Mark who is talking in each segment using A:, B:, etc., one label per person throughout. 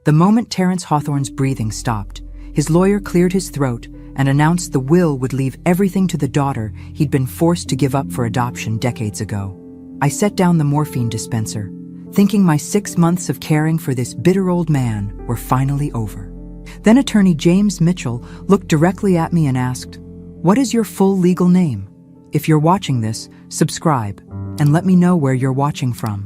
A: The moment Terence Hawthorne's breathing stopped, his lawyer cleared his throat and announced the will would leave everything to the daughter he'd been forced to give up for adoption decades ago. I set down the morphine dispenser, thinking my 6 months of caring for this bitter old man were finally over. Then attorney James Mitchell looked directly at me and asked, "What is your full legal name? If you're watching this, subscribe and let me know where you're watching from."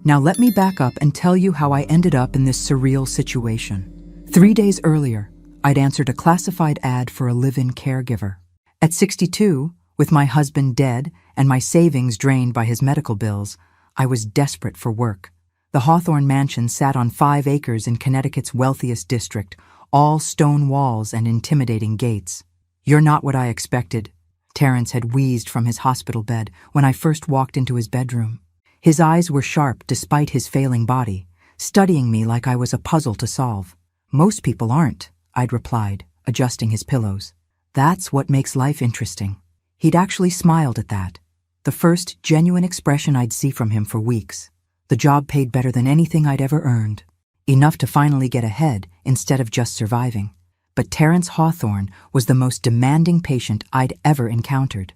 A: Now let me back up and tell you how I ended up in this surreal situation. 3 days earlier, I'd answered a classified ad for a live-in caregiver. At 62, with my husband dead and my savings drained by his medical bills, I was desperate for work. The Hawthorne mansion sat on 5 acres in Connecticut's wealthiest district, all stone walls and intimidating gates. "You're not what I expected," Terence had wheezed from his hospital bed when I first walked into his bedroom. His eyes were sharp despite his failing body, studying me like I was a puzzle to solve. "Most people aren't," I'd replied, adjusting his pillows. "That's what makes life interesting." He'd actually smiled at that, the first genuine expression I'd see from him for weeks. The job paid better than anything I'd ever earned, enough to finally get ahead instead of just surviving. But Terence Hawthorne was the most demanding patient I'd ever encountered.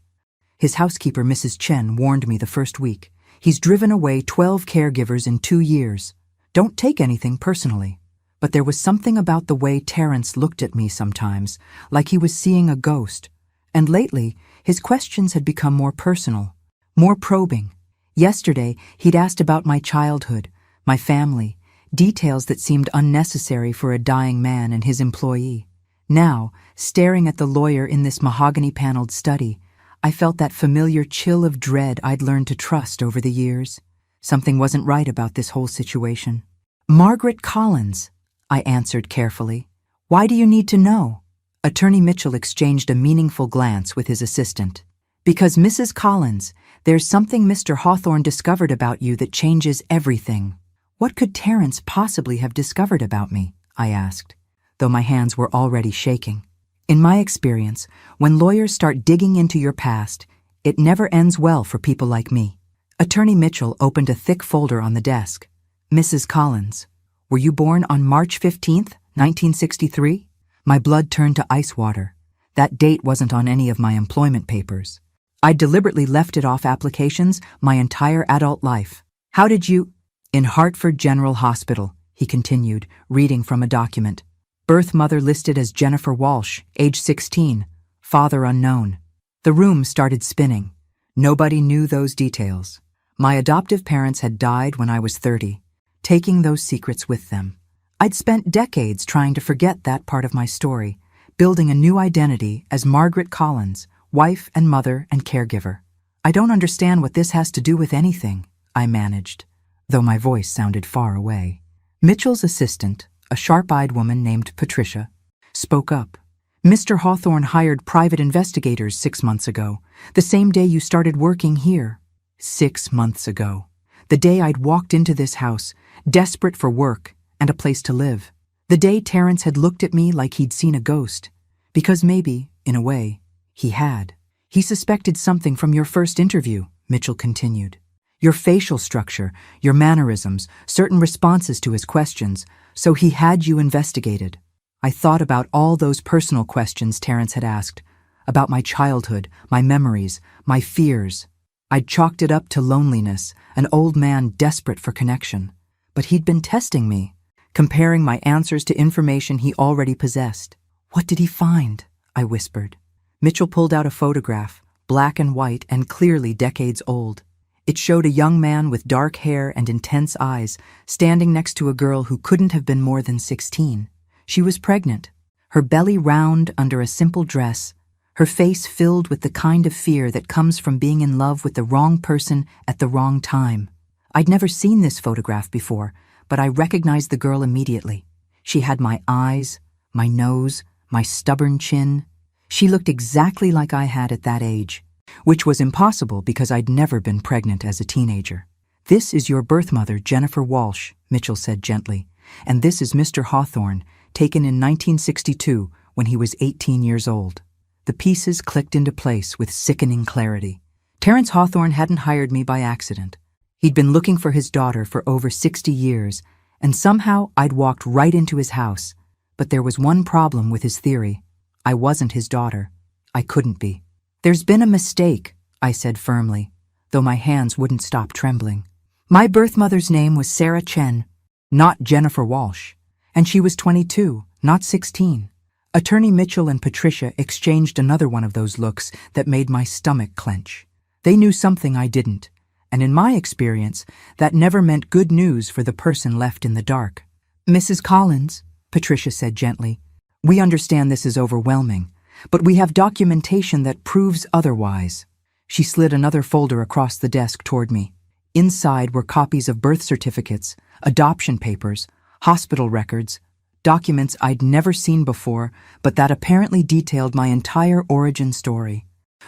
A: His housekeeper, Mrs. Chen, warned me the first week. "He's driven away 12 caregivers in 2 years. Don't take anything personally." But there was something about the way Terence looked at me sometimes, like he was seeing a ghost. And lately, his questions had become more personal, more probing. Yesterday, he'd asked about my childhood, my family, details that seemed unnecessary for a dying man and his employee. Now, staring at the lawyer in this mahogany-paneled study, I felt that familiar chill of dread I'd learned to trust over the years. Something wasn't right about this whole situation. "Margaret Collins," I answered carefully. "Why do you need to know?" Attorney Mitchell exchanged a meaningful glance with his assistant. "Because Mrs. Collins, there's something Mr. Hawthorne discovered about you that changes everything." "What could Terence possibly have discovered about me?" I asked, though my hands were already shaking. In my experience, when lawyers start digging into your past, it never ends well for people like me. Attorney Mitchell opened a thick folder on the desk. "Mrs. Collins, were you born on March 15th, 1963? My blood turned to ice water. That date wasn't on any of my employment papers. I deliberately left it off applications my entire adult life. How did you—" "In Hartford General Hospital," he continued, reading from a document. "Birth mother listed as Jennifer Walsh, age 16, father unknown." The room started spinning. Nobody knew those details. My adoptive parents had died when I was 30, taking those secrets with them. I'd spent decades trying to forget that part of my story, building a new identity as Margaret Collins, wife and mother and caregiver. "I don't understand what this has to do with anything," I managed, though my voice sounded far away. Mitchell's assistant, a sharp-eyed woman named Patricia, spoke up. "Mr. Hawthorne hired private investigators 6 months ago, the same day you started working here." 6 months ago. The day I'd walked into this house, desperate for work and a place to live. The day Terence had looked at me like he'd seen a ghost. Because maybe, in a way, he had. "He suspected something from your first interview," Mitchell continued. "Your facial structure, your mannerisms, certain responses to his questions, so he had you investigated." I thought about all those personal questions Terence had asked, about my childhood, my memories, my fears. I'd chalked it up to loneliness, an old man desperate for connection. But he'd been testing me, comparing my answers to information he already possessed. "What did he find?" I whispered. Mitchell pulled out a photograph, black and white and clearly decades old. It showed a young man with dark hair and intense eyes standing next to a girl who couldn't have been more than 16. She was pregnant, her belly round under a simple dress, her face filled with the kind of fear that comes from being in love with the wrong person at the wrong time. I'd never seen this photograph before, but I recognized the girl immediately. She had my eyes, my nose, my stubborn chin. She looked exactly like I had at that age, which was impossible because I'd never been pregnant as a teenager. "This is your birth mother, Jennifer Walsh," Mitchell said gently, "and this is Mr. Hawthorne, taken in 1962 when he was 18 years old." The pieces clicked into place with sickening clarity. Terence Hawthorne hadn't hired me by accident. He'd been looking for his daughter for over 60 years, And somehow I'd walked right into his house. But there was one problem with his theory. I wasn't his daughter. I couldn't be. "There's been a mistake," I said firmly, though my hands wouldn't stop trembling. My birth mother's name was Sarah Chen, not Jennifer Walsh, and she was 22, not 16. Attorney Mitchell and Patricia exchanged another one of those looks that made my stomach clench. They knew something I didn't, and in my experience, that never meant good news for the person left in the dark. "Mrs. Collins," Patricia said gently, "we understand this is overwhelming, but we have documentation that proves otherwise." She slid another folder across the desk toward me. Inside were copies of birth certificates, adoption papers, hospital records, documents I'd never seen before, but that apparently detailed my entire origin story.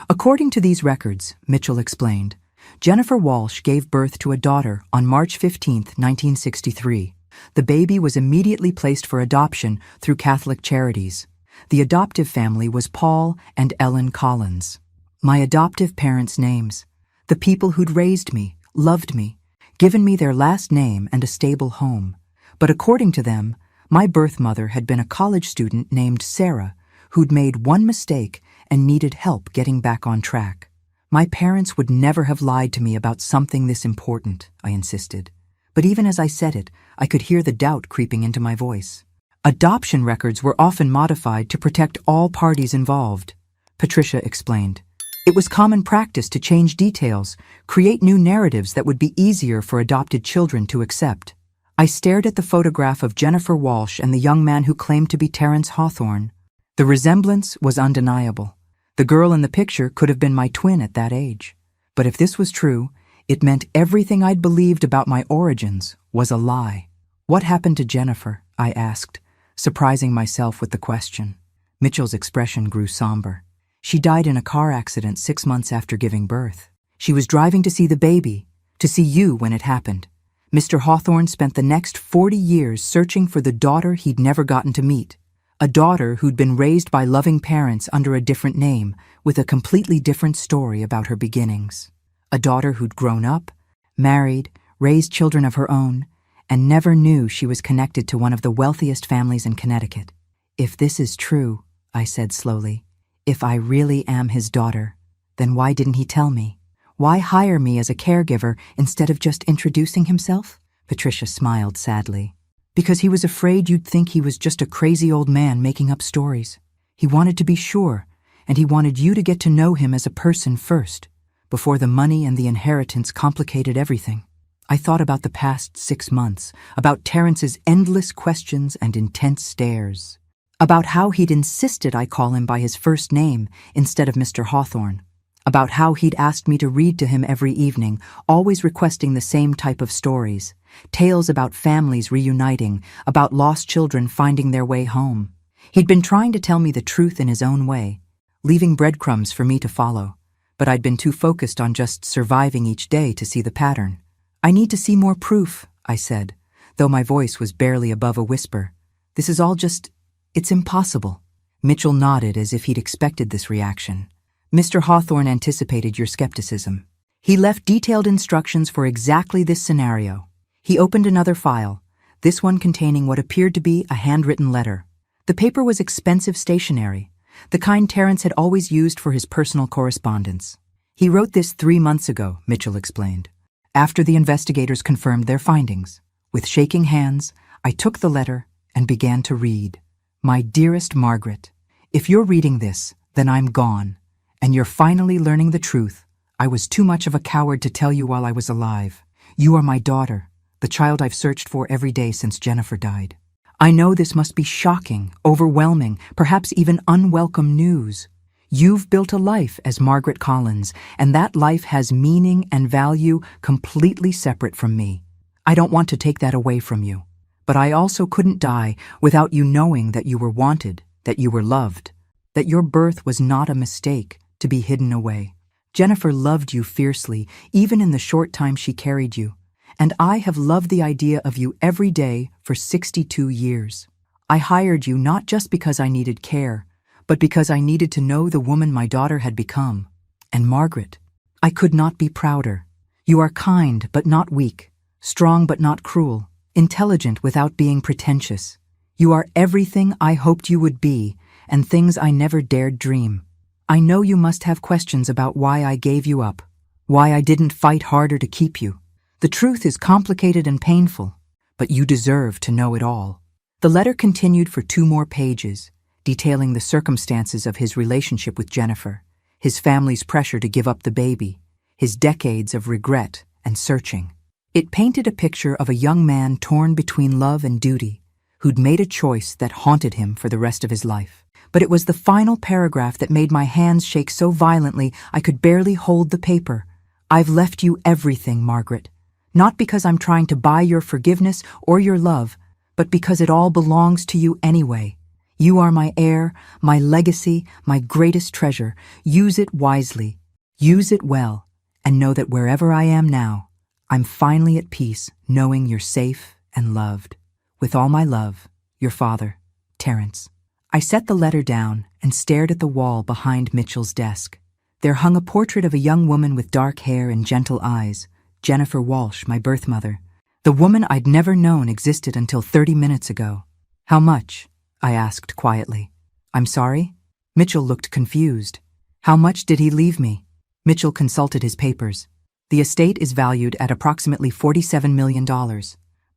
A: According to these records, Mitchell explained, Jennifer Walsh gave birth to a daughter on March 15, 1963. The baby was immediately placed for adoption through Catholic Charities. The adoptive family was Paul and Ellen Collins. My adoptive parents' names, the people who'd raised me, loved me, given me their last name and a stable home. But according to them, my birth mother had been a college student named Sarah, who'd made one mistake and needed help getting back on track. My parents would never have lied to me about something this important, I insisted. But even as I said it, I could hear the doubt creeping into my voice. Adoption records were often modified to protect all parties involved, Patricia explained. It was common practice to change details, create new narratives that would be easier for adopted children to accept. I stared at the photograph of Jennifer Walsh and the young man who claimed to be Terrence Hawthorne. The resemblance was undeniable. The girl in the picture could have been my twin at that age. But if this was true, it meant everything I'd believed about my origins was a lie. "What happened to Jennifer?" I asked, surprising myself with the question. Mitchell's expression grew somber. "She died in a car accident 6 months after giving birth. She was driving to see the baby, to see you when it happened. Mr. Hawthorne spent the next 40 years searching for the daughter he'd never gotten to meet. A daughter who'd been raised by loving parents under a different name, with a completely different story about her beginnings. A daughter who'd grown up, married, raised children of her own, and never knew she was connected to one of the wealthiest families in Connecticut. If this is true," I said slowly, "if I really am his daughter, then why didn't he tell me? Why hire me as a caregiver instead of just introducing himself?" Patricia smiled sadly. "Because he was afraid you'd think he was just a crazy old man making up stories. He wanted to be sure, and he wanted you to get to know him as a person first, before the money and the inheritance complicated everything." I thought about the past 6 months, about Terrence's endless questions and intense stares, about how he'd insisted I call him by his first name instead of Mr. Hawthorne, about how he'd asked me to read to him every evening, always requesting the same type of stories, tales about families reuniting, about lost children finding their way home. He'd been trying to tell me the truth in his own way, leaving breadcrumbs for me to follow, but I'd been too focused on just surviving each day to see the pattern. "I need to see more proof," I said, though my voice was barely above a whisper. "This is all just, it's impossible." Mitchell nodded as if he'd expected this reaction. "Mr. Hawthorne anticipated your skepticism. He left detailed instructions for exactly this scenario." He opened another file, this one containing what appeared to be a handwritten letter. The paper was expensive stationery, the kind Terrence had always used for his personal correspondence. "He wrote this 3 months ago," Mitchell explained, "after the investigators confirmed their findings. With shaking hands, I took the letter and began to read. My dearest Margaret, if you're reading this, then I'm gone, and you're finally learning the truth. I was too much of a coward to tell you while I was alive. You are my daughter, the child I've searched for every day since Jennifer died. I know this must be shocking, overwhelming, perhaps even unwelcome news. You've built a life as Margaret Collins, and that life has meaning and value completely separate from me. I don't want to take that away from you. But I also couldn't die without you knowing that you were wanted, that you were loved, that your birth was not a mistake to be hidden away. Jennifer loved you fiercely, even in the short time she carried you. And I have loved the idea of you every day for 62 years. I hired you not just because I needed care, but because I needed to know the woman my daughter had become. And Margaret, I could not be prouder. You are kind but not weak, strong but not cruel, intelligent without being pretentious. You are everything I hoped you would be, and things I never dared dream. I know you must have questions about why I gave you up, why I didn't fight harder to keep you. The truth is complicated and painful, but you deserve to know it all. The letter continued for 2 more pages, detailing the circumstances of his relationship with Jennifer, his family's pressure to give up the baby, his decades of regret and searching. It painted a picture of a young man torn between love and duty, who'd made a choice that haunted him for the rest of his life. But it was the final paragraph that made my hands shake so violently I could barely hold the paper. I've left you everything, Margaret. Not because I'm trying to buy your forgiveness or your love, but because it all belongs to you anyway. You are my heir, my legacy, my greatest treasure. Use it wisely. Use it well, and know that wherever I am now, I'm finally at peace knowing you're safe and loved. With all my love, your father, Terence. I set the letter down and stared at the wall behind Mitchell's desk. There hung a portrait of a young woman with dark hair and gentle eyes, Jennifer Walsh, my birth mother. The woman I'd never known existed until 30 minutes ago. How much? I asked quietly. I'm sorry? Mitchell looked confused. How much did he leave me? Mitchell consulted his papers. The estate is valued at approximately $47 million,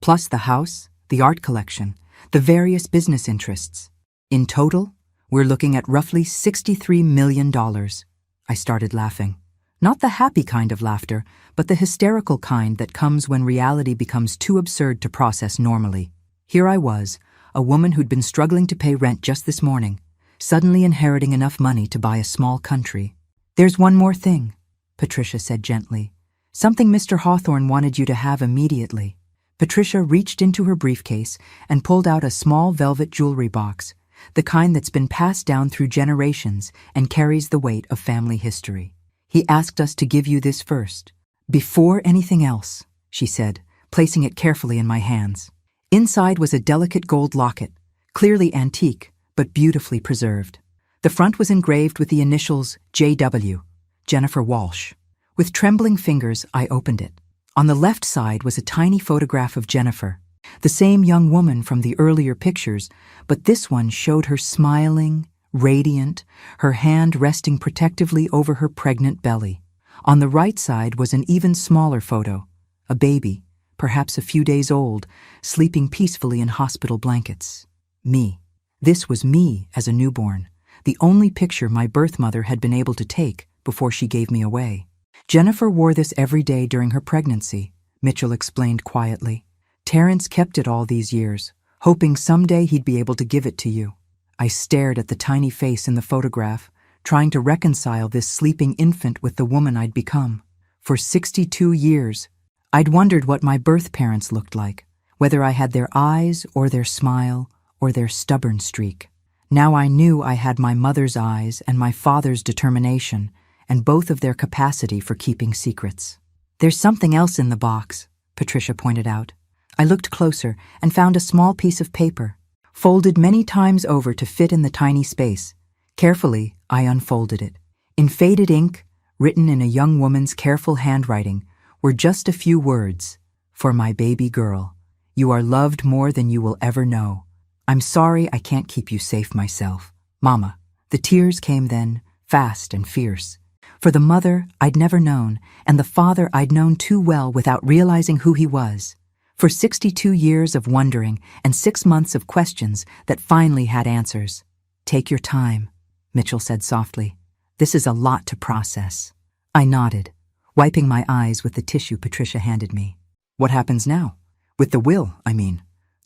A: plus the house, the art collection, the various business interests. In total, we're looking at roughly $63 million. I started laughing. Not the happy kind of laughter, but the hysterical kind that comes when reality becomes too absurd to process normally. Here I was, a woman who'd been struggling to pay rent just this morning, suddenly inheriting enough money to buy a small country. There's one more thing, Patricia said gently. Something Mr. Hawthorne wanted you to have immediately. Patricia reached into her briefcase and pulled out a small velvet jewelry box, the kind that's been passed down through generations and carries the weight of family history. He asked us to give you this first, before anything else, she said, placing it carefully in my hands. Inside was a delicate gold locket, clearly antique, but beautifully preserved. The front was engraved with the initials J.W., Jennifer Walsh. With trembling fingers, I opened it. On the left side was a tiny photograph of Jennifer, the same young woman from the earlier pictures, but this one showed her smiling, radiant, her hand resting protectively over her pregnant belly. On the right side was an even smaller photo, a baby, perhaps a few days old, sleeping peacefully in hospital blankets. Me. This was me as a newborn, the only picture my birth mother had been able to take before she gave me away. Jennifer wore this every day during her pregnancy, Mitchell explained quietly. Terence kept it all these years, hoping someday he'd be able to give it to you. I stared at the tiny face in the photograph, trying to reconcile this sleeping infant with the woman I'd become. For 62 years, I'd wondered what my birth parents looked like, whether I had their eyes or their smile or their stubborn streak. Now I knew I had my mother's eyes and my father's determination, and both of their capacity for keeping secrets. There's something else in the box, Patricia pointed out. I looked closer and found a small piece of paper, folded many times over to fit in the tiny space. Carefully, I unfolded it. In faded ink, written in a young woman's careful handwriting, were just a few words. For my baby girl, you are loved more than you will ever know. I'm sorry I can't keep you safe myself. Mama. The tears came then, fast and fierce. For the mother I'd never known, and the father I'd known too well without realizing who he was. For 62 years of wondering and 6 months of questions that finally had answers. Take your time, Mitchell said softly. This is a lot to process. I nodded, wiping my eyes with the tissue Patricia handed me. What happens now? With the will, I mean.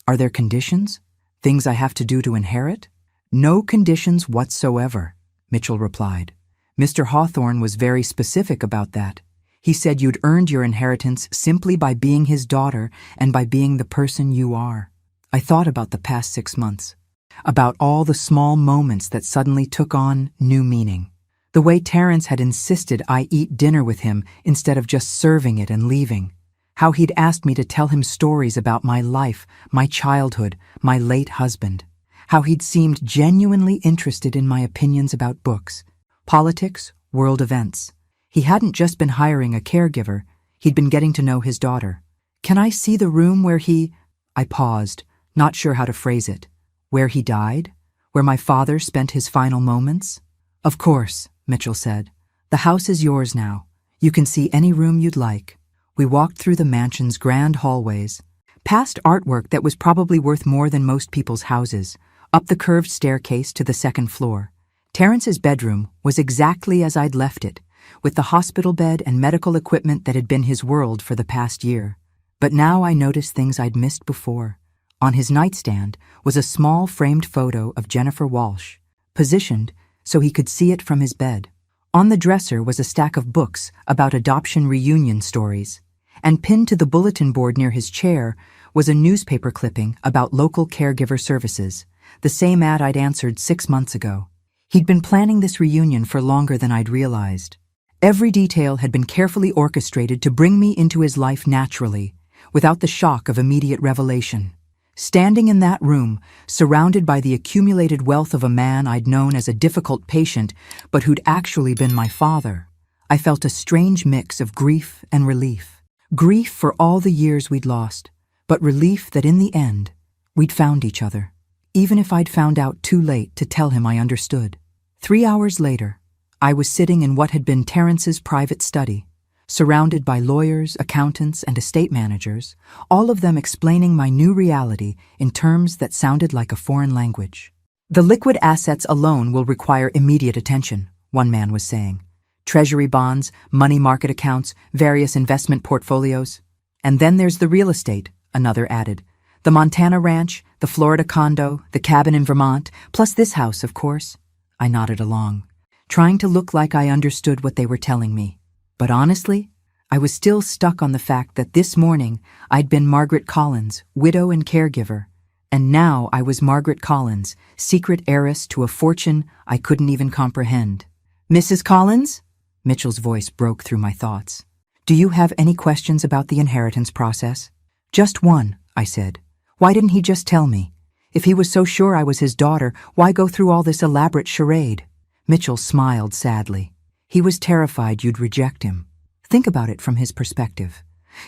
A: Are there conditions? Things I have to do to inherit? No conditions whatsoever, Mitchell replied. Mr. Hawthorne was very specific about that. He said you'd earned your inheritance simply by being his daughter and by being the person you are. I thought about the past 6 months, about all the small moments that suddenly took on new meaning. The way Terence had insisted I eat dinner with him instead of just serving it and leaving. How he'd asked me to tell him stories about my life, my childhood, my late husband. How he'd seemed genuinely interested in my opinions about books, politics, world events. He hadn't just been hiring a caregiver, he'd been getting to know his daughter. Can I see the room where he... I paused, not sure how to phrase it. Where he died? Where my father spent his final moments? Of course, Mitchell said. The house is yours now. You can see any room you'd like. We walked through the mansion's grand hallways, past artwork that was probably worth more than most people's houses, up the curved staircase to the second floor. Terrence's bedroom was exactly as I'd left it, with the hospital bed and medical equipment that had been his world for the past year. But now I noticed things I'd missed before. On his nightstand was a small framed photo of Jennifer Walsh, positioned so he could see it from his bed. On the dresser was a stack of books about adoption reunion stories, and pinned to the bulletin board near his chair was a newspaper clipping about local caregiver services, the same ad I'd answered 6 months ago. He'd been planning this reunion for longer than I'd realized. Every detail had been carefully orchestrated to bring me into his life naturally, without the shock of immediate revelation. Standing in that room, surrounded by the accumulated wealth of a man I'd known as a difficult patient, but who'd actually been my father, I felt a strange mix of grief and relief. Grief for all the years we'd lost, but relief that in the end, we'd found each other, even if I'd found out too late to tell him I understood. 3 hours later, I was sitting in what had been Terrence's private study, surrounded by lawyers, accountants, and estate managers, all of them explaining my new reality in terms that sounded like a foreign language. The liquid assets alone will require immediate attention, one man was saying. Treasury bonds, money market accounts, various investment portfolios. And then there's the real estate, another added. The Montana ranch, the Florida condo, the cabin in Vermont, plus this house, of course. I nodded along, trying to look like I understood what they were telling me. But honestly, I was still stuck on the fact that this morning I'd been Margaret Collins, widow and caregiver, and now I was Margaret Collins, secret heiress to a fortune I couldn't even comprehend. Mrs. Collins? Mitchell's voice broke through my thoughts. Do you have any questions about the inheritance process? Just one, I said. Why didn't he just tell me? If he was so sure I was his daughter, why go through all this elaborate charade? Mitchell smiled sadly. He was terrified you'd reject him. Think about it from his perspective.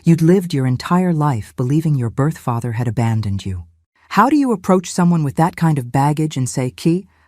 A: You'd lived your entire life believing your birth father had abandoned you. How do you approach someone with that kind of baggage and say,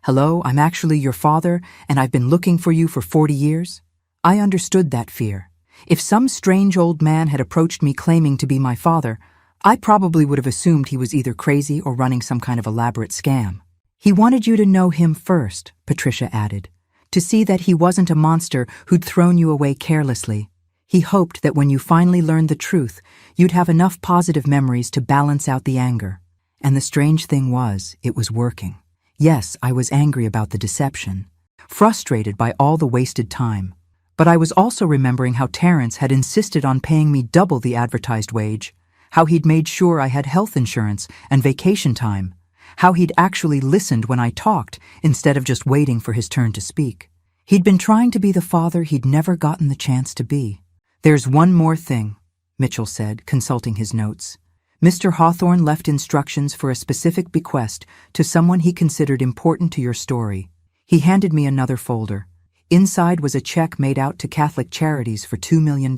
A: hello, I'm actually your father, and I've been looking for you for 40 years? I understood that fear. If some strange old man had approached me claiming to be my father, I probably would have assumed he was either crazy or running some kind of elaborate scam. He wanted you to know him first, Patricia added, to see that he wasn't a monster who'd thrown you away carelessly. He hoped that when you finally learned the truth, you'd have enough positive memories to balance out the anger. And the strange thing was, it was working. Yes, I was angry about the deception, frustrated by all the wasted time. But I was also remembering how Terrence had insisted on paying me double the advertised wage, how he'd made sure I had health insurance and vacation time, how he'd actually listened when I talked instead of just waiting for his turn to speak. He'd been trying to be the father he'd never gotten the chance to be. There's one more thing, Mitchell said, consulting his notes. Mr. Hawthorne left instructions for a specific bequest to someone he considered important to your story. He handed me another folder. Inside was a check made out to Catholic Charities for $2 million,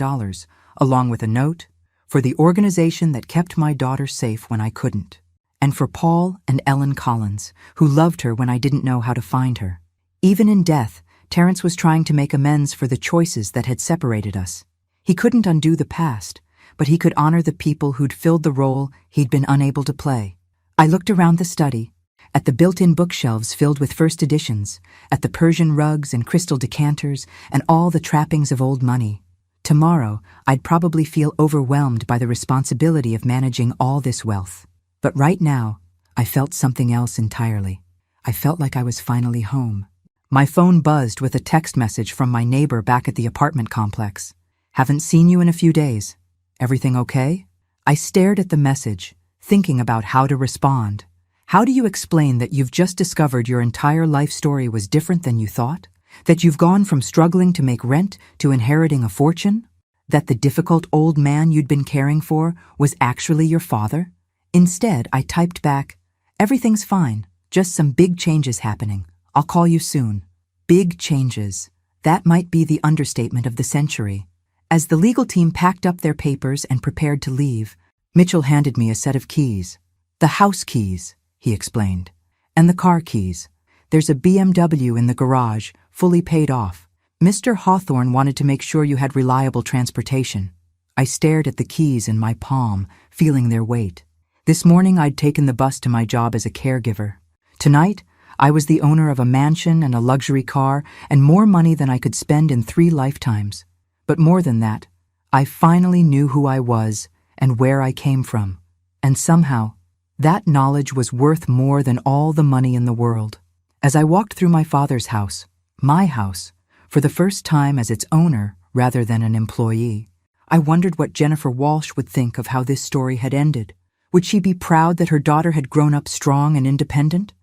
A: along with a note, for the organization that kept my daughter safe when I couldn't, and for Paul and Ellen Collins, who loved her when I didn't know how to find her. Even in death, Terrence was trying to make amends for the choices that had separated us. He couldn't undo the past, but he could honor the people who'd filled the role he'd been unable to play. I looked around the study, at the built-in bookshelves filled with first editions, at the Persian rugs and crystal decanters, and all the trappings of old money. Tomorrow, I'd probably feel overwhelmed by the responsibility of managing all this wealth. But right now, I felt something else entirely. I felt like I was finally home. My phone buzzed with a text message from my neighbor back at the apartment complex. Haven't seen you in a few days. Everything okay? I stared at the message, thinking about how to respond. How do you explain that you've just discovered your entire life story was different than you thought? That you've gone from struggling to make rent to inheriting a fortune? That the difficult old man you'd been caring for was actually your father? Instead, I typed back, everything's fine, just some big changes happening. I'll call you soon. Big changes. That might be the understatement of the century. As the legal team packed up their papers and prepared to leave, Mitchell handed me a set of keys. "The house keys," he explained. "And the car keys. There's a BMW in the garage, fully paid off. Mr. Hawthorne wanted to make sure you had reliable transportation." I stared at the keys in my palm, feeling their weight. This morning I'd taken the bus to my job as a caregiver. Tonight, I was the owner of a mansion and a luxury car and more money than I could spend in 3 lifetimes. But more than that, I finally knew who I was and where I came from. And somehow, that knowledge was worth more than all the money in the world. As I walked through my father's house, my house, for the first time as its owner rather than an employee, I wondered what Jennifer Walsh would think of how this story had ended. Would she be proud that her daughter had grown up strong and independent?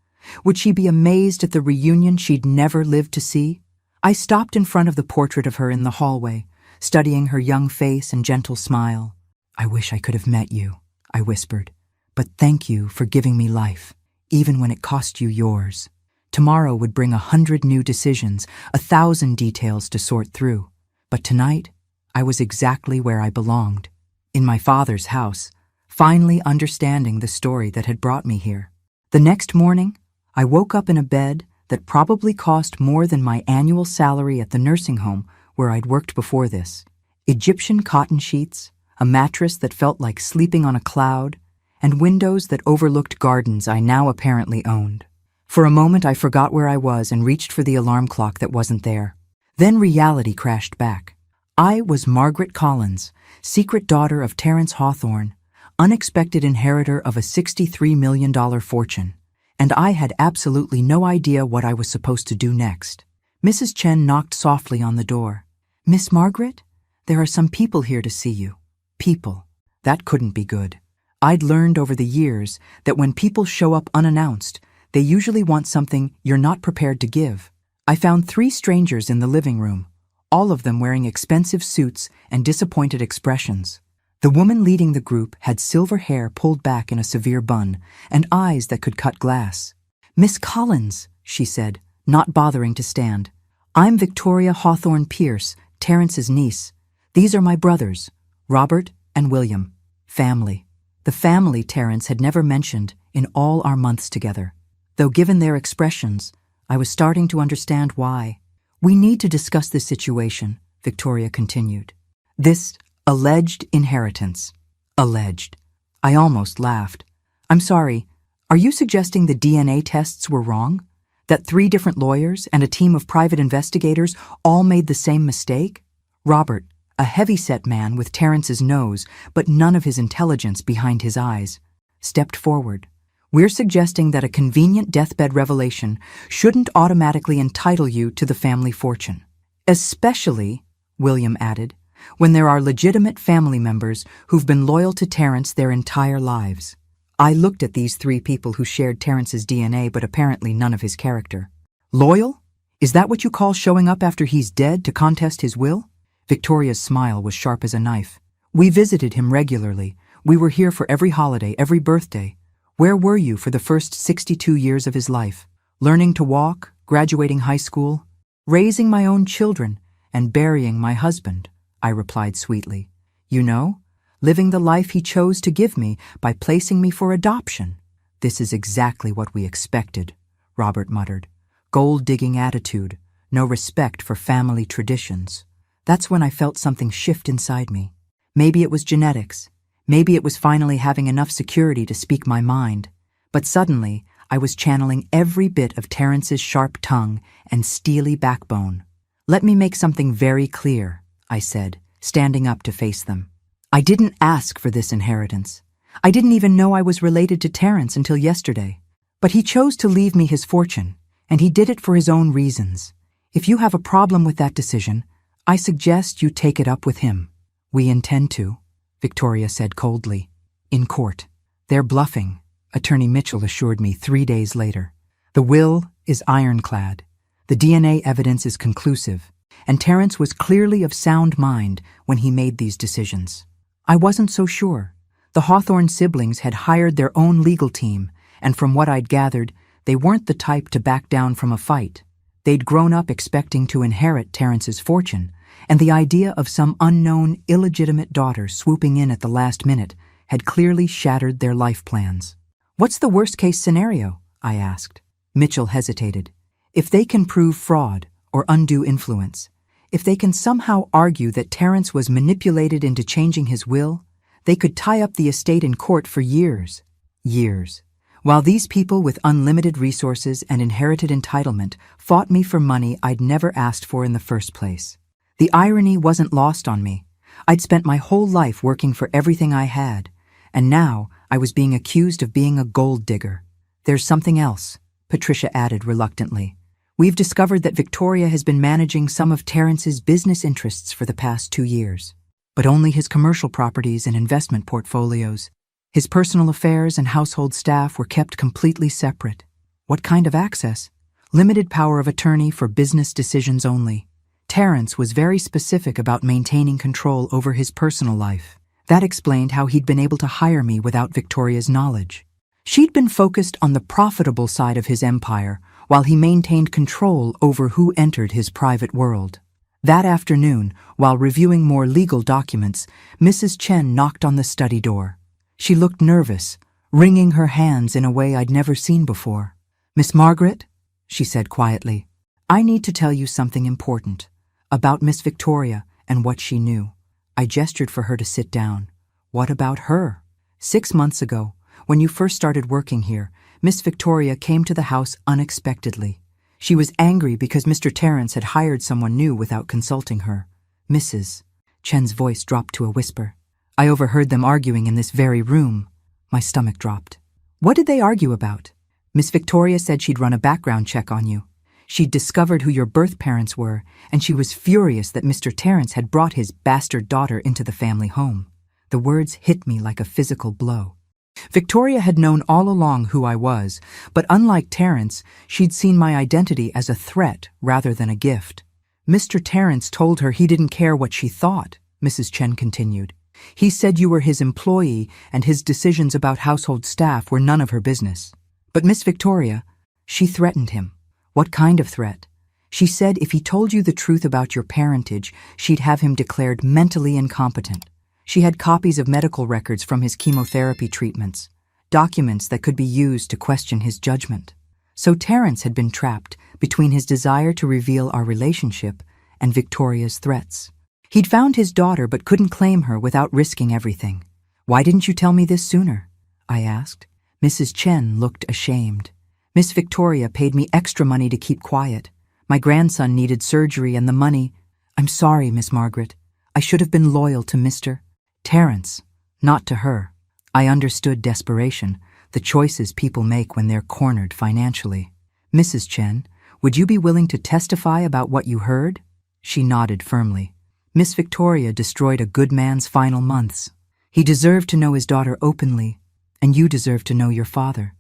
A: Would she be amazed at the reunion she'd never lived to see? I stopped in front of the portrait of her in the hallway, studying her young face and gentle smile. "I wish I could have met you," I whispered. "But thank you for giving me life, even when it cost you yours." Tomorrow would bring 100 new decisions, 1,000 details to sort through. But tonight, I was exactly where I belonged, in my father's house, finally understanding the story that had brought me here. The next morning, I woke up in a bed that probably cost more than my annual salary at the nursing home where I'd worked before this. Egyptian cotton sheets, a mattress that felt like sleeping on a cloud, and windows that overlooked gardens I now apparently owned. For a moment I forgot where I was and reached for the alarm clock that wasn't there. Then reality crashed back. I was Margaret Collins, secret daughter of Terence Hawthorne, unexpected inheritor of a $63 million fortune. And I had absolutely no idea what I was supposed to do next. Mrs. Chen knocked softly on the door. "Miss Margaret, there are some people here to see you." People. That couldn't be good. I'd learned over the years that when people show up unannounced, they usually want something you're not prepared to give. I found 3 strangers in the living room, all of them wearing expensive suits and disappointed expressions. The woman leading the group had silver hair pulled back in a severe bun and eyes that could cut glass. "Miss Collins," she said, not bothering to stand. "I'm Victoria Hawthorne Pierce, Terence's niece. These are my brothers, Robert and William. Family." The family Terence had never mentioned in all our months together. Though given their expressions, I was starting to understand why. "We need to discuss this situation," Victoria continued. "This alleged inheritance." Alleged. I almost laughed. "I'm sorry, are you suggesting the DNA tests were wrong? That 3 different lawyers and a team of private investigators all made the same mistake?" Robert, a heavy-set man with Terence's nose but none of his intelligence behind his eyes, stepped forward. "We're suggesting that a convenient deathbed revelation shouldn't automatically entitle you to the family fortune. Especially," William added, "when there are legitimate family members who've been loyal to Terence their entire lives." I looked at these 3 people who shared Terence's DNA but apparently none of his character. "Loyal? Is that what you call showing up after he's dead to contest his will?" Victoria's smile was sharp as a knife. "We visited him regularly. We were here for every holiday, every birthday. Where were you for the first 62 years of his life? Learning to walk, graduating high school, raising my own children, and burying my husband," I replied sweetly. "You know, living the life he chose to give me by placing me for adoption." "This is exactly what we expected," Robert muttered. "Gold-digging attitude, no respect for family traditions." That's when I felt something shift inside me. Maybe it was genetics. Maybe it was finally having enough security to speak my mind. But suddenly, I was channeling every bit of Terence's sharp tongue and steely backbone. "Let me make something very clear," I said, standing up to face them. "I didn't ask for this inheritance. I didn't even know I was related to Terence until yesterday. But he chose to leave me his fortune, and he did it for his own reasons. If you have a problem with that decision, I suggest you take it up with him." "We intend to," Victoria said coldly. "In court." "They're bluffing," Attorney Mitchell assured me 3 days later. "The will is ironclad. The DNA evidence is conclusive, and Terence was clearly of sound mind when he made these decisions." I wasn't so sure. The Hawthorne siblings had hired their own legal team, and from what I'd gathered, they weren't the type to back down from a fight. They'd grown up expecting to inherit Terence's fortune, and the idea of some unknown, illegitimate daughter swooping in at the last minute had clearly shattered their life plans. "What's the worst-case scenario?" I asked. Mitchell hesitated. "If they can prove fraud or undue influence, if they can somehow argue that Terrence was manipulated into changing his will, they could tie up the estate in court for years. Years. While these people with unlimited resources and inherited entitlement fought me for money I'd never asked for in the first place. The irony wasn't lost on me. I'd spent my whole life working for everything I had, and now I was being accused of being a gold digger. There's something else," Patricia added reluctantly. "We've discovered that Victoria has been managing some of Terrence's business interests for the past 2 years, but only his commercial properties and investment portfolios. His personal affairs and household staff were kept completely separate. What kind of access? Limited power of attorney for business decisions only. Terrence was very specific about maintaining control over his personal life. That explained how he'd been able to hire me without Victoria's knowledge. She'd been focused on the profitable side of his empire, while he maintained control over who entered his private world. That afternoon, while reviewing more legal documents, Mrs. Chen knocked on the study door. She looked nervous, wringing her hands in a way I'd never seen before. "Miss Margaret," she said quietly, "I need to tell you something important about Miss Victoria and what she knew." I gestured for her to sit down. "What about her?" "6 months ago, when you first started working here, Miss Victoria came to the house unexpectedly. She was angry because Mr. Terrence had hired someone new without consulting her. Mrs. Chen's voice dropped to a whisper. "I overheard them arguing in this very room." My stomach dropped. "What did they argue about?" "Miss Victoria said she'd run a background check on you. She'd discovered who your birth parents were, and she was furious that Mr. Terrence had brought his bastard daughter into the family home." The words hit me like a physical blow. Victoria had known all along who I was, but unlike Terrence, she'd seen my identity as a threat rather than a gift. "Mr. Terrence told her he didn't care what she thought," Mrs. Chen continued. "He said you were his employee and his decisions about household staff were none of her business. But Miss Victoria, she threatened him." "What kind of threat?" "She said if he told you the truth about your parentage, she'd have him declared mentally incompetent. She had copies of medical records from his chemotherapy treatments, documents that could be used to question his judgment." So Terrence had been trapped between his desire to reveal our relationship and Victoria's threats. He'd found his daughter but couldn't claim her without risking everything. "Why didn't you tell me this sooner?" I asked. Mrs. Chen looked ashamed. "Miss Victoria paid me extra money to keep quiet. My grandson needed surgery and the money—" "I'm sorry, Miss Margaret. I should have been loyal to Mr. Terrence, not to her." I understood desperation, the choices people make when they're cornered financially. "Mrs. Chen, would you be willing to testify about what you heard?" She nodded firmly. "Miss Victoria destroyed a good man's final months. He deserved to know his daughter openly, and you deserve to know your father.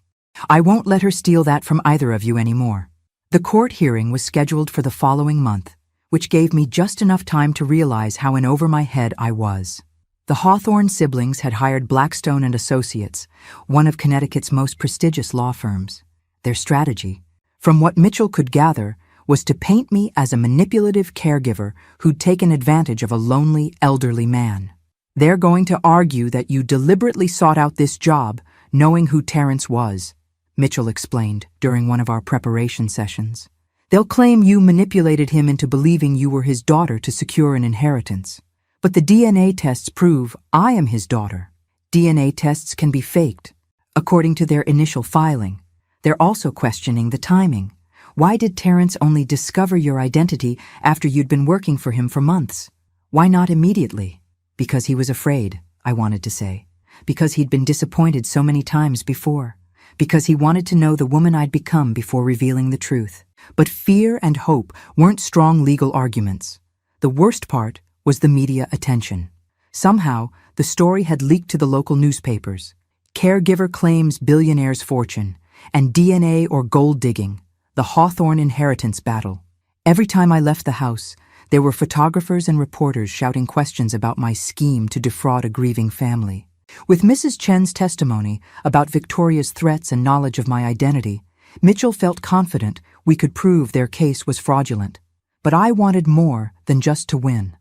A: I won't let her steal that from either of you anymore." The court hearing was scheduled for the following month, which gave me just enough time to realize how in over my head I was. The Hawthorne siblings had hired Blackstone and Associates, one of Connecticut's most prestigious law firms. Their strategy, from what Mitchell could gather, was to paint me as a manipulative caregiver who'd taken advantage of a lonely, elderly man. "They're going to argue that you deliberately sought out this job, knowing who Terrence was," Mitchell explained during one of our preparation sessions. "They'll claim you manipulated him into believing you were his daughter to secure an inheritance. But the DNA tests prove I am his daughter. DNA tests can be faked, according to their initial filing. They're also questioning the timing. Why did Terrence only discover your identity after you'd been working for him for months? Why not immediately?" "Because he was afraid," I wanted to say. "Because he'd been disappointed so many times before. Because he wanted to know the woman I'd become before revealing the truth." But fear and hope weren't strong legal arguments. The worst part was the media attention. Somehow, the story had leaked to the local newspapers. "Caregiver claims billionaire's fortune," and "DNA or gold digging, the Hawthorne inheritance battle." Every time I left the house, there were photographers and reporters shouting questions about my scheme to defraud a grieving family. With Mrs. Chen's testimony about Victoria's threats and knowledge of my identity, Mitchell felt confident we could prove their case was fraudulent. But I wanted more than just to win.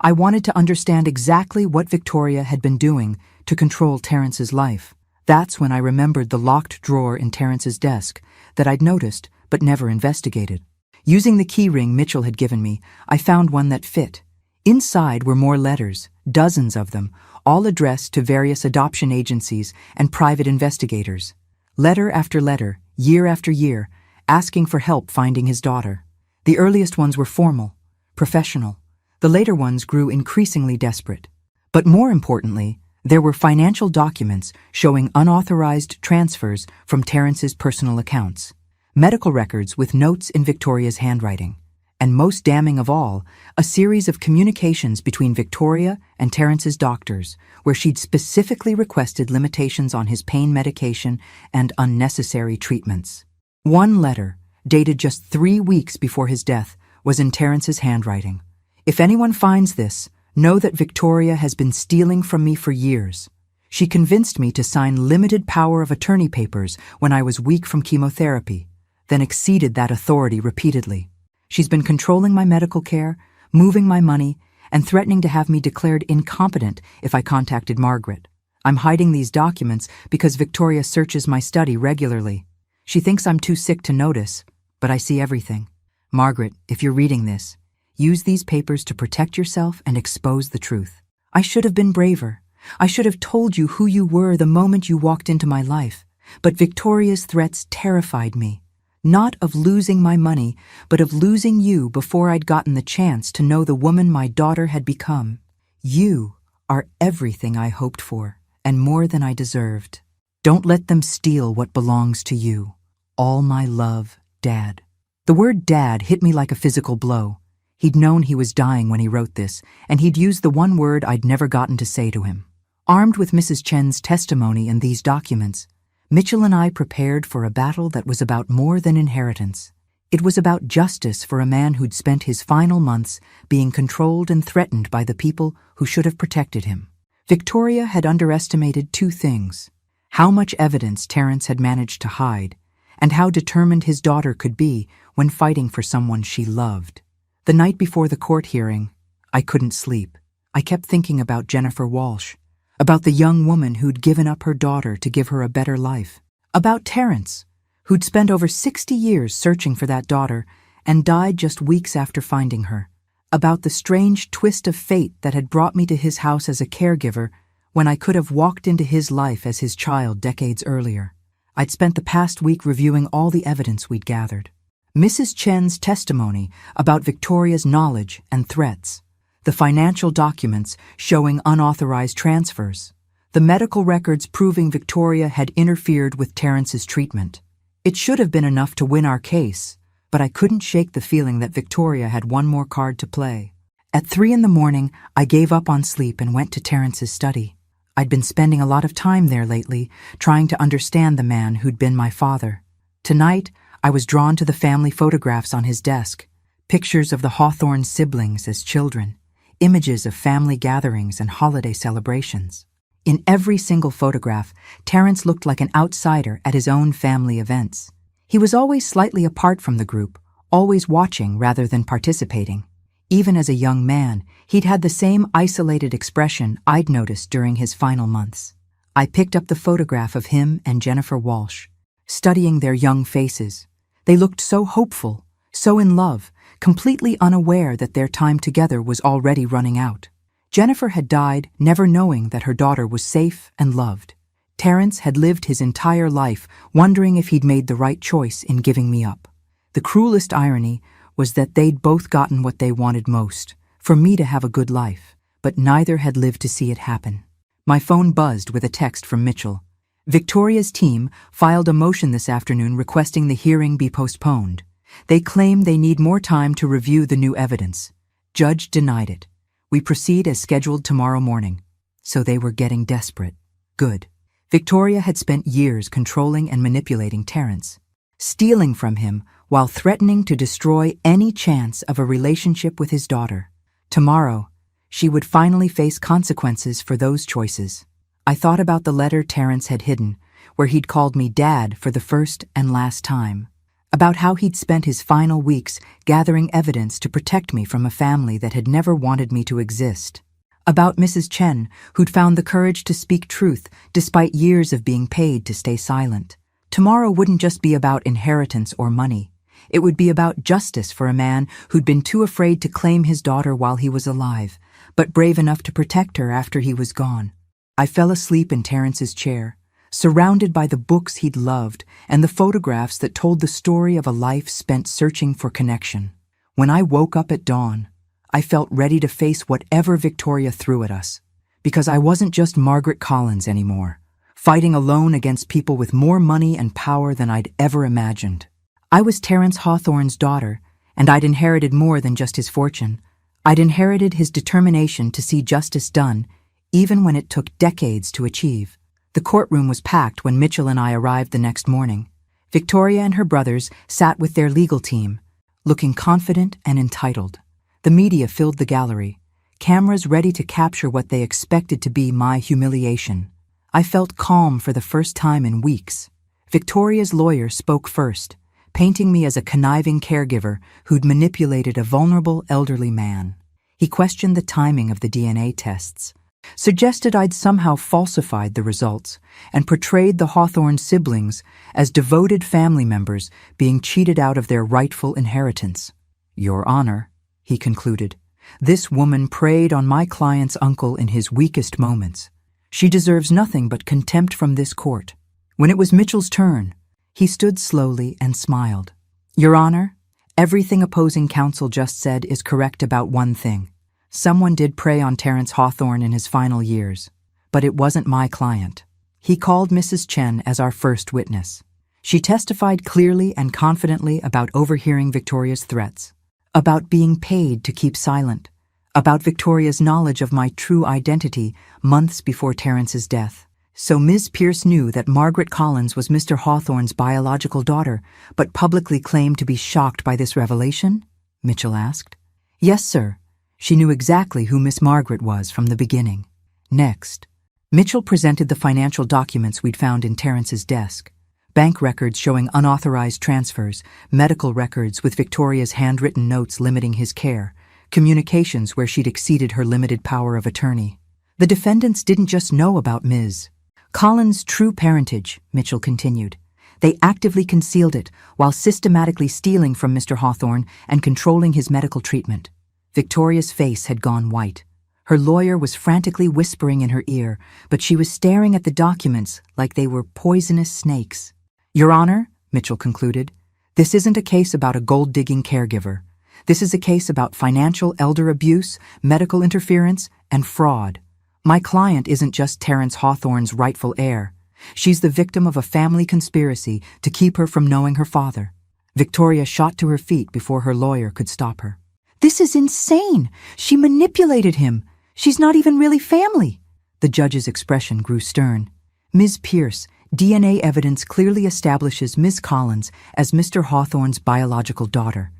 A: I wanted to understand exactly what Victoria had been doing to control Terrence's life. That's when I remembered the locked drawer in Terrence's desk that I'd noticed but never investigated. Using the key ring Mitchell had given me, I found one that fit. Inside were more letters, dozens of them, all addressed to various adoption agencies and private investigators. Letter after letter, year after year, asking for help finding his daughter. The earliest ones were formal, professional. The later ones grew increasingly desperate. But more importantly, there were financial documents showing unauthorized transfers from Terrence's personal accounts, medical records with notes in Victoria's handwriting, and most damning of all, a series of communications between Victoria and Terrence's doctors, where she'd specifically requested limitations on his pain medication and unnecessary treatments. One letter, dated just 3 weeks before his death, was in Terrence's handwriting. If anyone finds this, know that Victoria has been stealing from me for years. She convinced me to sign limited power of attorney papers when I was weak from chemotherapy, then exceeded that authority repeatedly. She's been controlling my medical care, moving my money, and threatening to have me declared incompetent if I contacted Margaret. I'm hiding these documents because Victoria searches my study regularly. She thinks I'm too sick to notice, but I see everything. Margaret, if you're reading this, use these papers to protect yourself and expose the truth. I should have been braver. I should have told you who you were the moment you walked into my life. But Victoria's threats terrified me. Not of losing my money, but of losing you before I'd gotten the chance to know the woman my daughter had become. You are everything I hoped for, and more than I deserved. Don't let them steal what belongs to you. All my love, Dad. The word Dad hit me like a physical blow. He'd known he was dying when he wrote this, and he'd used the one word I'd never gotten to say to him. Armed with Mrs. Chen's testimony and these documents, Mitchell and I prepared for a battle that was about more than inheritance. It was about justice for a man who'd spent his final months being controlled and threatened by the people who should have protected him. Victoria had underestimated 2 things: how much evidence Terrence had managed to hide, and how determined his daughter could be when fighting for someone she loved. The night before the court hearing, I couldn't sleep. I kept thinking about Jennifer Walsh, about the young woman who'd given up her daughter to give her a better life, about Terrence, who'd spent over 60 years searching for that daughter and died just weeks after finding her, about the strange twist of fate that had brought me to his house as a caregiver when I could have walked into his life as his child decades earlier. I'd spent the past week reviewing all the evidence we'd gathered. Mrs. Chen's testimony about Victoria's knowledge and threats, the financial documents showing unauthorized transfers, the medical records proving Victoria had interfered with Terrence's treatment. It should have been enough to win our case, but I couldn't shake the feeling that Victoria had one more card to play. At 3 a.m, I gave up on sleep and went to Terrence's study. I'd been spending a lot of time there lately, trying to understand the man who'd been my father. Tonight, I was drawn to the family photographs on his desk, pictures of the Hawthorne siblings as children, images of family gatherings and holiday celebrations. In every single photograph, Terrence looked like an outsider at his own family events. He was always slightly apart from the group, always watching rather than participating. Even as a young man, he'd had the same isolated expression I'd noticed during his final months. I picked up the photograph of him and Jennifer Walsh, studying their young faces. They looked so hopeful, so in love, completely unaware that their time together was already running out. Jennifer had died never knowing that her daughter was safe and loved. Terrence had lived his entire life wondering if he'd made the right choice in giving me up. The cruelest irony was that they'd both gotten what they wanted most, for me to have a good life, but neither had lived to see it happen. My phone buzzed with a text from Mitchell. Victoria's team filed a motion this afternoon requesting the hearing be postponed. They claim they need more time to review the new evidence. Judge denied it. We proceed as scheduled tomorrow morning. So they were getting desperate. Good. Victoria had spent years controlling and manipulating Terrence, stealing from him while threatening to destroy any chance of a relationship with his daughter. Tomorrow, she would finally face consequences for those choices. I thought about the letter Terrence had hidden, where he'd called me Dad for the first and last time. about how he'd spent his final weeks gathering evidence to protect me from a family that had never wanted me to exist. About Mrs. Chen, who'd found the courage to speak truth despite years of being paid to stay silent. Tomorrow wouldn't just be about inheritance or money. It would be about justice for a man who'd been too afraid to claim his daughter while he was alive, but brave enough to protect her after he was gone. I fell asleep in Terrence's chair, surrounded by the books he'd loved and the photographs that told the story of a life spent searching for connection. When I woke up at dawn, I felt ready to face whatever Victoria threw at us, because I wasn't just Margaret Collins anymore, fighting alone against people with more money and power than I'd ever imagined. I was Terence Hawthorne's daughter, and I'd inherited more than just his fortune. I'd inherited his determination to see justice done, even when it took decades to achieve. The courtroom was packed when Mitchell and I arrived the next morning. Victoria and her brothers sat with their legal team, looking confident and entitled. The media filled the gallery, cameras ready to capture what they expected to be my humiliation. I felt calm for the first time in weeks. Victoria's lawyer spoke first, painting me as a conniving caregiver who'd manipulated a vulnerable elderly man. He questioned the timing of the DNA tests, suggested I'd somehow falsified the results, and portrayed the Hawthorne siblings as devoted family members being cheated out of their rightful inheritance. "Your Honor," he concluded, "this woman preyed on my client's uncle in his weakest moments. She deserves nothing but contempt from this court." When it was Mitchell's turn, he stood slowly and smiled. "Your Honor, everything opposing counsel just said is correct about one thing. Someone did prey on Terence Hawthorne in his final years, but it wasn't my client." He called Mrs. Chen as our first witness. She testified clearly and confidently about overhearing Victoria's threats, about being paid to keep silent, about Victoria's knowledge of my true identity months before Terence's death. So Ms. Pierce knew that Margaret Collins was Mr. Hawthorne's biological daughter, but publicly claimed to be shocked by this revelation? Mitchell asked. "Yes, sir. She knew exactly who Miss Margaret was from the beginning." Next, Mitchell presented the financial documents we'd found in Terence's desk. Bank records showing unauthorized transfers, medical records with Victoria's handwritten notes limiting his care, communications where she'd exceeded her limited power of attorney. The defendants didn't just know about Ms. Collins' true parentage, Mitchell continued. They actively concealed it while systematically stealing from Mr. Hawthorne and controlling his medical treatment. Victoria's face had gone white. Her lawyer was frantically whispering in her ear, but she was staring at the documents like they were poisonous snakes. "Your Honor," Mitchell concluded, "this isn't a case about a gold-digging caregiver. This is a case about financial elder abuse, medical interference, and fraud. My client isn't just Terence Hawthorne's rightful heir. She's the victim of a family conspiracy to keep her from knowing her father." Victoria shot to her feet before her lawyer could stop her. "This is insane! She manipulated him! She's not even really family!" The judge's expression grew stern. "Ms. Pierce, DNA evidence clearly establishes Miss Collins as Mr. Hawthorne's biological daughter.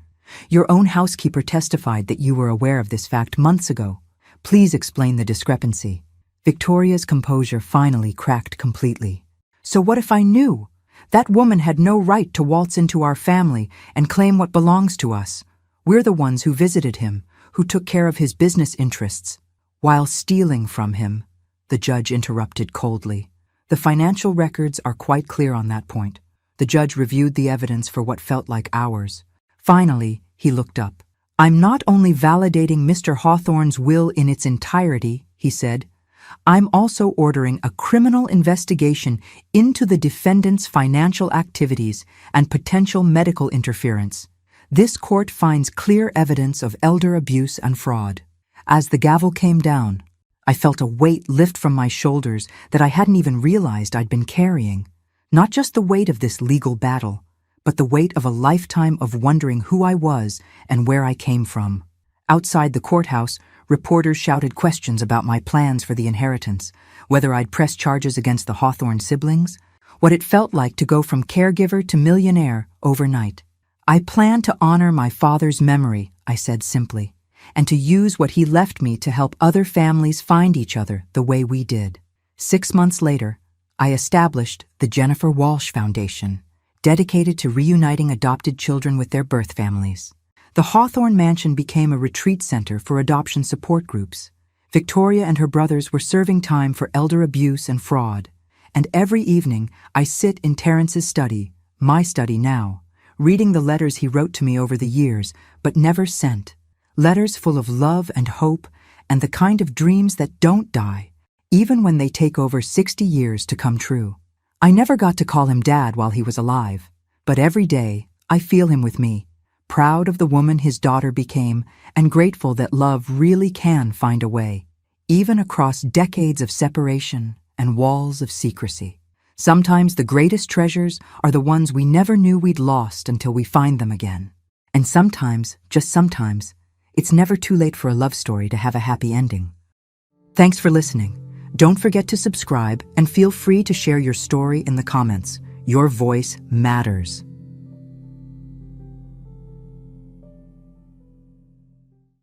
A: Your own housekeeper testified that you were aware of this fact months ago. Please explain the discrepancy." Victoria's composure finally cracked completely. "So what if I knew? That woman had no right to waltz into our family and claim what belongs to us. We're the ones who visited him, who took care of his business interests, while stealing from him," the judge interrupted coldly. "The financial records are quite clear on that point." The judge reviewed the evidence for what felt like hours. Finally, he looked up. "I'm not only validating Mr. Hawthorne's will in its entirety," he said, "I'm also ordering a criminal investigation into the defendant's financial activities and potential medical interference. This court finds clear evidence of elder abuse and fraud." As the gavel came down, I felt a weight lift from my shoulders that I hadn't even realized I'd been carrying. Not just the weight of this legal battle, but the weight of a lifetime of wondering who I was and where I came from. Outside the courthouse, reporters shouted questions about my plans for the inheritance, whether I'd press charges against the Hawthorne siblings, what it felt like to go from caregiver to millionaire overnight. "I plan to honor my father's memory," I said simply, "and to use what he left me to help other families find each other the way we did." 6 months later, I established the Jennifer Walsh Foundation, dedicated to reuniting adopted children with their birth families. The Hawthorne Mansion became a retreat center for adoption support groups. Victoria and her brothers were serving time for elder abuse and fraud. And every evening, I sit in Terrence's study, my study now, reading the letters he wrote to me over the years, but never sent. Letters full of love and hope, and the kind of dreams that don't die, even when they take over 60 years to come true. I never got to call him Dad while he was alive, but every day I feel him with me, proud of the woman his daughter became and grateful that love really can find a way, even across decades of separation and walls of secrecy. Sometimes the greatest treasures are the ones we never knew we'd lost until we find them again. And sometimes, just sometimes, it's never too late for a love story to have a happy ending. Thanks for listening. Don't forget to subscribe and feel free to share your story in the comments. Your voice matters.